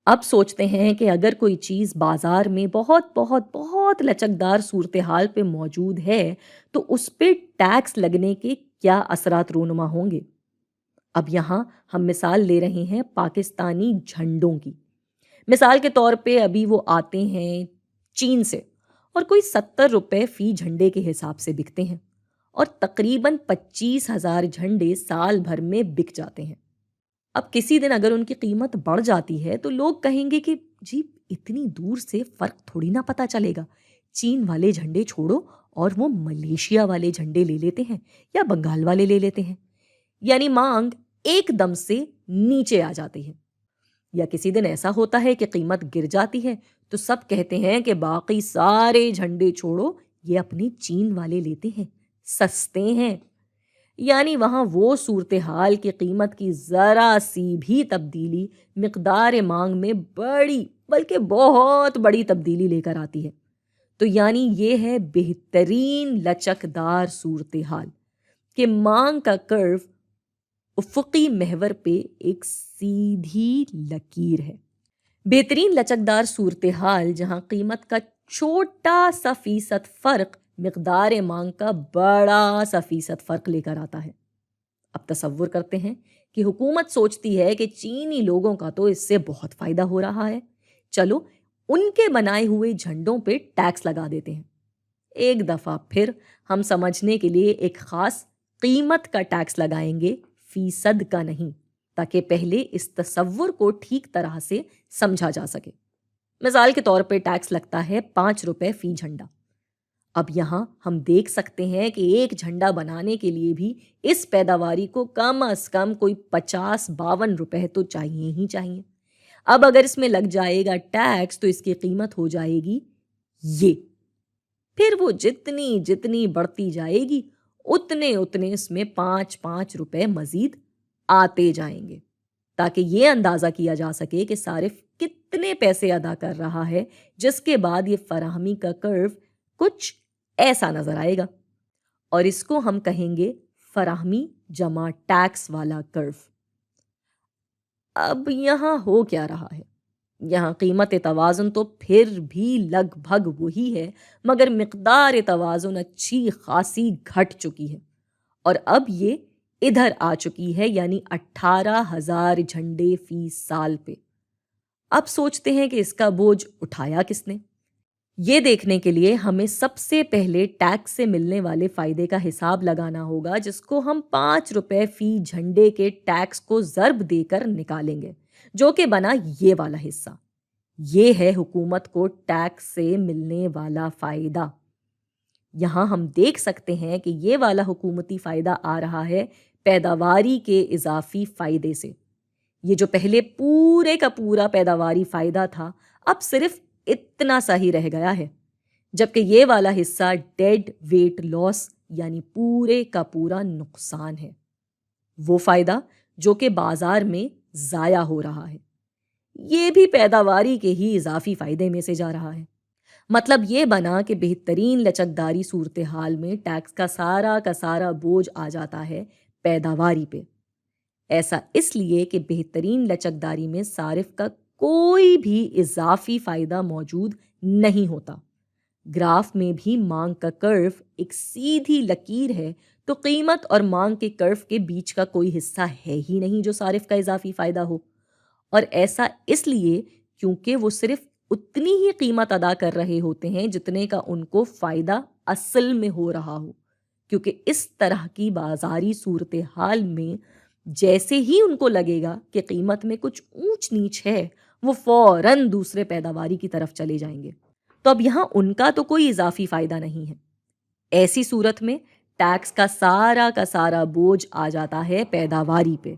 اب سوچتے ہیں کہ اگر کوئی چیز بازار میں بہت بہت بہت لچکدار صورتحال پہ موجود ہے تو اس پہ ٹیکس لگنے کے کیا اثرات رونما ہوں گے۔ اب یہاں ہم مثال لے رہے ہیں پاکستانی جھنڈوں کی۔ مثال کے طور پہ ابھی وہ آتے ہیں چین سے اور کوئی 70 روپے فی جھنڈے کے حساب سے بکتے ہیں، اور تقریباً 25,000 جھنڈے سال بھر میں بک جاتے ہیں۔ اب کسی دن اگر ان کی قیمت بڑھ جاتی ہے تو لوگ کہیں گے کہ جی اتنی دور سے فرق تھوڑی نہ پتہ چلے گا، چین والے جھنڈے چھوڑو اور وہ ملیشیا والے جھنڈے لے لیتے ہیں یا بنگال والے لے لیتے ہیں، یعنی مانگ ایک دم سے نیچے آ جاتی ہے۔ یا کسی دن ایسا ہوتا ہے کہ قیمت گر جاتی ہے تو سب کہتے ہیں کہ باقی سارے جھنڈے چھوڑو، یہ اپنے چین والے لیتے ہیں، سستے ہیں۔ یعنی وہاں وہ صورتحال کی قیمت کی ذرا سی بھی تبدیلی مقدار مانگ میں بڑی بلکہ بہت بڑی تبدیلی لے کر آتی ہے۔ تو یعنی یہ ہے بہترین لچکدار صورتحال کہ مانگ کا کرو افقی محور پہ ایک سیدھی لکیر ہے۔ بہترین لچکدار صورتحال جہاں قیمت کا چھوٹا سا فیصد فرق مقدار مانگ کا بڑا سا فیصد فرق لے کر آتا ہے۔ اب تصور کرتے ہیں کہ حکومت سوچتی ہے کہ چینی لوگوں کا تو اس سے بہت فائدہ ہو رہا ہے، چلو ان کے بنائے ہوئے جھنڈوں پہ ٹیکس لگا دیتے ہیں۔ ایک دفعہ پھر ہم سمجھنے کے لیے ایک خاص قیمت کا ٹیکس لگائیں گے، فیصد کا نہیں، تاکہ پہلے اس تصور کو ٹھیک طرح سے سمجھا جا سکے۔ مثال کے طور پہ ٹیکس لگتا ہے 5 روپے فی جھنڈا۔ اب یہاں ہم دیکھ سکتے ہیں کہ ایک جھنڈا بنانے کے لیے بھی اس پیداواری کو کم از کم کوئی 50-52 روپے تو چاہیے ہی چاہیے۔ اب اگر اس میں لگ جائے گا ٹیکس تو اس کی قیمت ہو جائے گی یہ، پھر وہ جتنی جتنی بڑھتی جائے گی اتنے اتنے اس میں 5-5 روپے مزید آتے جائیں گے، تاکہ یہ اندازہ کیا جا سکے کہ صارف کتنے پیسے ادا کر رہا ہے، جس کے بعد یہ فراہمی کا کرو کچھ ایسا نظر آئے گا، اور اس کو ہم کہیں گے فراہمی جمع ٹیکس والا کرو۔ اب یہاں ہو کیا رہا ہے؟ یہاں قیمت توازن تو پھر بھی لگ بھگ وہی ہے، مگر مقدار توازن اچھی خاصی گھٹ چکی ہے، اور اب یہ ادھر آ چکی ہے، یعنی 18,000 جھنڈے فی سال پہ۔ اب سوچتے ہیں کہ اس کا بوجھ اٹھایا کس نے؟ یہ دیکھنے کے لیے ہمیں سب سے پہلے ٹیکس سے ملنے والے فائدے کا حساب لگانا ہوگا، جس کو ہم 5 روپے فی جھنڈے کے ٹیکس کو ضرب دے کر نکالیں گے، جو کہ بنا یہ والا حصہ۔ یہ ہے حکومت کو ٹیکس سے ملنے والا فائدہ۔ یہاں ہم دیکھ سکتے ہیں کہ یہ والا حکومتی فائدہ آ رہا ہے پیداواری کے اضافی فائدے سے۔ یہ جو پہلے پورے کا پورا پیداواری فائدہ تھا، اب صرف اتنا سا ہی رہ گیا ہے، جبکہ یہ والا حصہ ڈیڈ ویٹ لاس یعنی پورے کا پورا نقصان ہے، وہ فائدہ جو کہ بازار میں ضائع ہو رہا ہے۔ یہ بھی پیداواری کے ہی اضافی فائدے میں سے جا رہا ہے۔ مطلب یہ بنا کہ بہترین لچکداری صورتحال میں ٹیکس کا سارا بوجھ آ جاتا ہے پیداواری پہ۔ ایسا اس لیے کہ بہترین لچکداری میں صارف کا کوئی بھی اضافی فائدہ موجود نہیں ہوتا۔ گراف میں بھی مانگ کا کرو ایک سیدھی لکیر ہے، تو قیمت اور مانگ کے کرو کے بیچ کا کوئی حصہ ہے ہی نہیں جو صارف کا اضافی فائدہ ہو، اور ایسا اس لیے کیونکہ وہ صرف اتنی ہی قیمت ادا کر رہے ہوتے ہیں جتنے کا ان کو فائدہ اصل میں ہو رہا ہو، کیونکہ اس طرح کی بازاری صورتحال میں جیسے ہی ان کو لگے گا کہ قیمت میں کچھ اونچ نیچ ہے، وہ فوراً دوسرے پیداواری کی طرف چلے جائیں گے۔ تو اب یہاں ان کا تو کوئی اضافی فائدہ نہیں ہے۔ ایسی صورت میں ٹیکس کا سارا بوجھ آ جاتا ہے پیداواری پہ۔